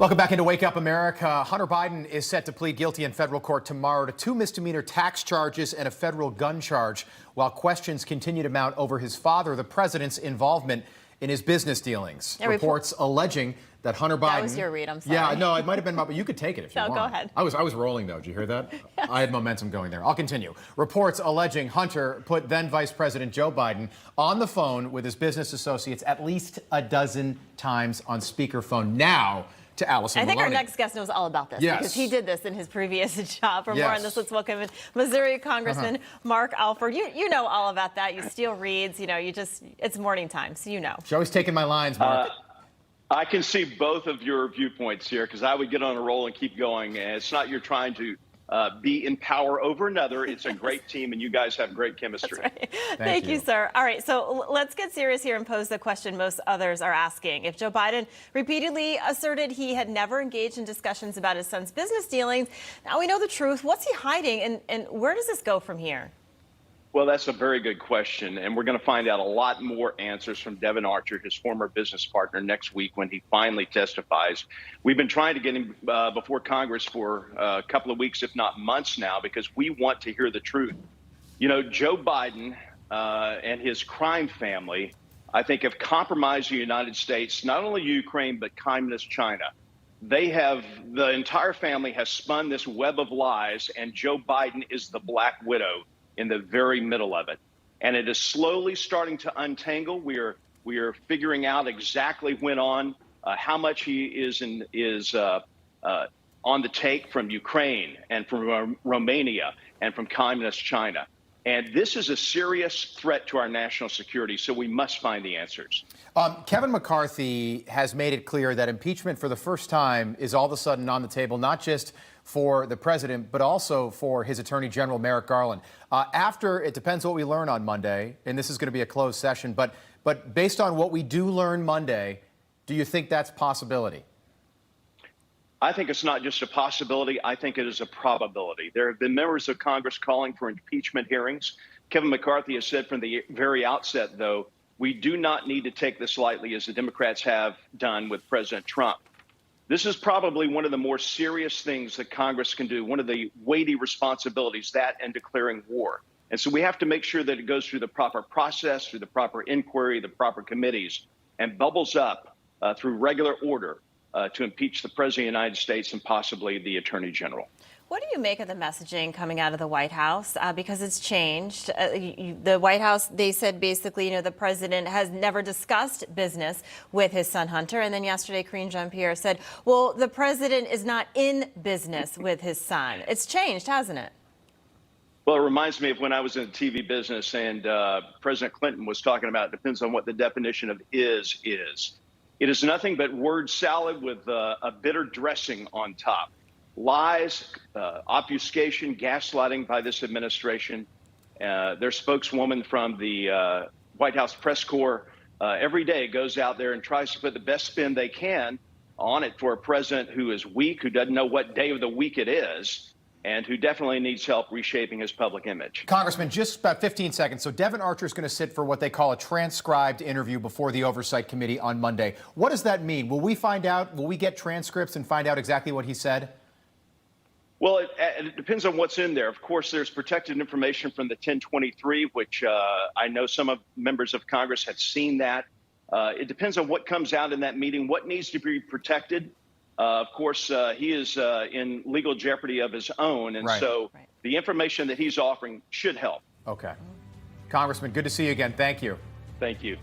Welcome back into Wake Up America. Hunter Biden is set to plead guilty in federal court tomorrow to 2 misdemeanor tax charges and a federal gun charge, while questions continue to mount over his father, the president's involvement in his business dealings. Reports alleging that Hunter Biden... That was your read, I'm sorry. Yeah, no, it might have been, but you could take it if you want. No, go ahead. I was rolling, though. Did you hear that? Yes. I had momentum going there. I'll continue. Reports alleging Hunter put then Vice President Joe Biden on the phone with his business associates at least a dozen times on speakerphone. Now, to Allison I think Maloney. our next guest knows all about this because he did this in his previous job. For more on this, let's welcome in Missouri Congressman Mark Alford. You know all about that. You steal reads. You know, it's morning time, so you know. She's always taking my lines, Mark. I can see both of your viewpoints here because I would get on a roll and keep going. And it's not you're trying to be in power over another. It's a great team, and you guys have great chemistry. That's right. Thank you, sir. All right, so let's get serious here and pose the question most others are asking. If Joe Biden repeatedly asserted he had never engaged in discussions about his son's business dealings, now we know the truth. What's he hiding, and where does this go from here? Well, that's a very good question, and we're going to find out a lot more answers from Devin Archer, his former business partner, next week when he finally testifies. We've been trying to get him before Congress for a couple of weeks, if not months now, because we want to hear the truth. You know, Joe Biden and his crime family, I think, have compromised the United States, not only Ukraine, but communist China. The entire family has spun this web of lies, and Joe Biden is the Black Widow in the very middle of it. And it is slowly starting to untangle. We are figuring out exactly how much he is on the take from Ukraine and from Romania and from communist China. And this is a serious threat to our national security, so we must find the answers. Kevin McCarthy has made it clear that impeachment for the first time is all of a sudden on the table, not just for the president, but also for his attorney general, Merrick Garland. It depends what we learn on Monday, and this is going to be a closed session, but based on what we do learn Monday, do you think that's a possibility? I think it's not just a possibility. I think it is a probability. There have been members of Congress calling for impeachment hearings. Kevin McCarthy has said from the very outset, though, we do not need to take this lightly as the Democrats have done with President Trump. This is probably one of the more serious things that Congress can do, one of the weighty responsibilities, that and declaring war. And so we have to make sure that it goes through the proper process, through the proper inquiry, the proper committees, and bubbles up through regular order to impeach the President of the United States and possibly the Attorney General. What do you make of the messaging coming out of the White House? Because it's changed. The White House, they said basically, the president has never discussed business with his son Hunter. And then yesterday, Karine Jean-Pierre said, well, the president is not in business with his son. It's changed, hasn't it? Well, it reminds me of when I was in the TV business and President Clinton was talking about it depends on what the definition of is. It is nothing but word salad with a bitter dressing on top. Lies, obfuscation, gaslighting by this administration. Their spokeswoman from the White House press corps every day goes out there and tries to put the best spin they can on it for a president who is weak, who doesn't know what day of the week it is, and who definitely needs help reshaping his public image. Congressman, just about 15 seconds. So Devin Archer is going to sit for what they call a transcribed interview before the Oversight Committee on Monday. What does that mean? Will we get transcripts and find out exactly what he said? Well, it depends on what's in there. Of course, there's protected information from the 1023, which I know some members of Congress have seen that. It depends on what comes out in that meeting, what needs to be protected. Of course, he is in legal jeopardy of his own, and so the information that he's offering should help. Okay. Congressman, good to see you again. Thank you. Thank you.